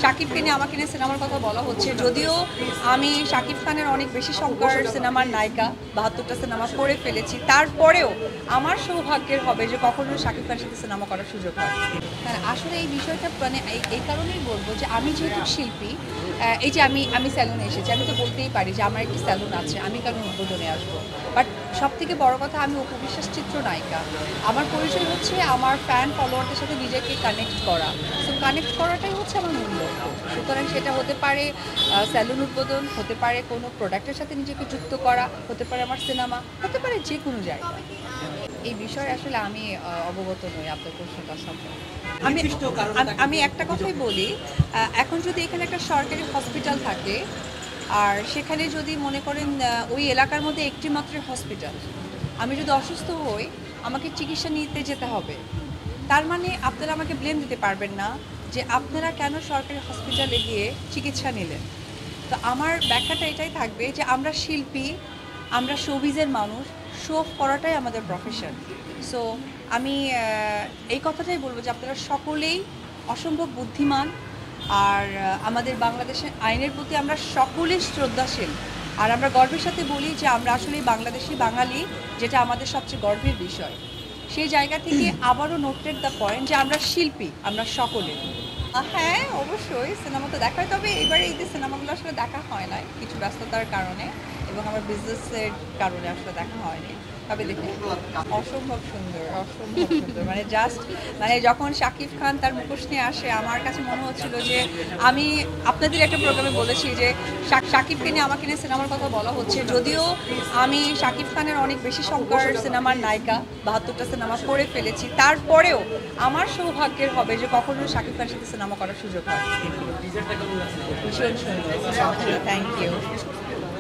শাকিবকে নিয়ে আমাকে নিয়ে সিনেমার কথা বলা হচ্ছে, যদিও আমি শাকিব খানের অনেক বেশি সংখ্যার সিনেমার নায়িকা, 72টা সিনেমা করে ফেলেছি, তারপরেও আমার সৌভাগ্যের হবে যে কখনো শাকিব খানের সাথে সিনেমা করার সুযোগ হয়। হ্যাঁ, আসলে এই বিষয়টা মানে এই কারণেই বলবো যে আমি যেহেতু শিল্পী, এই যে আমি স্যালুনে এসেছি, আমি তো বলতেই পারি যে আমার একটি স্যালুন আছে, আমি কেন উদ্বোধনে আসবো। বাট সব থেকে বড় কথা, আমি অপু বিশ্বাস চিত্রনায়িকা। আমার পরিচয় হচ্ছে আমার ফ্যান ফলোয়ারদের সাথে নিজেকে কানেক্ট করা। সো কানেক্ট করাটাই হচ্ছে আমার মূল লক্ষ্য। সুতরাং সেটা হতে পারে স্যালুন উদ্বোধন, হতে পারে কোনো প্রোডাক্টের সাথে নিজেকে যুক্ত করা, হতে পারে আমার সিনেমা, হতে পারে যে কোনো জায়গা। এই বিষয়ে আসলে আমি অবগত নই আপনার প্রশ্নটা সম্পর্কে। আমি একটা কথাই বলি, এখন যদি এখানে একটা সরকারি হসপিটাল থাকে আর সেখানে যদি মনে করেন ওই এলাকার মধ্যে একটি মাত্র হসপিটাল, আমি যদি অসুস্থ হই আমাকে চিকিৎসা নিতে যেতে হবে, তার মানে আপনারা আমাকে ব্লেম দিতে পারবেন না যে আপনারা কেন সরকারি হসপিটালে গিয়ে চিকিৎসা নিলেন। তো আমার ব্যাখ্যাটা এটাই থাকবে যে আমরা শিল্পী, আমরা শোবিজের মানুষ, শো অফ করাটাই আমাদের প্রফেশন। সো আমি এই কথাটাই বলবো যে আপনারা সকলেই অসম্ভব বুদ্ধিমান, আর আমাদের বাংলাদেশের আইনের প্রতি আমরা সকলেই শ্রদ্ধাশীল। আর আমরা গর্বের সাথে বলি যে আমরা আসলে বাংলাদেশি বাঙালি, যেটা আমাদের সবচেয়ে গর্বের বিষয়। সেই জায়গা থেকে আবারও নোটেড দ্য পয়েন্ট যে আমরা শিল্পী, আমরা সকলে। হ্যাঁ, অবশ্যই সিনেমা তো দেখা হয়, তবে এবারে এই যে সিনেমাগুলো আসলে দেখা হয় না কিছু ব্যস্ততার কারণে এবং আমার বিজনেসের কারণে আসলে দেখা হয়নি। তবে দেখুন, অসম্ভব সুন্দর, অসম্ভব সুন্দর, মানে জাস্ট মানে যখন শাকিব খান তার মুখোশ নিয়ে আসে, আমার কাছে মনে হচ্ছিল যে আমি আপনাদের একটা প্রোগ্রামে বলেছি যে শাকিবকে নিয়ে আমাকে নিয়ে সিনেমার কথা বলা হচ্ছে, যদিও আমি শাকিব খানের অনেক বেশি সংখ্যার সিনেমার নায়িকা, 72টা সিনেমা করে ফেলেছি, তারপরেও আমার সৌভাগ্যের হবে যে কখনো শাকিব খানের সাথে সিনেমা করার সুযোগ হয়। ভীষণ সুন্দর, থ্যাংক ইউ।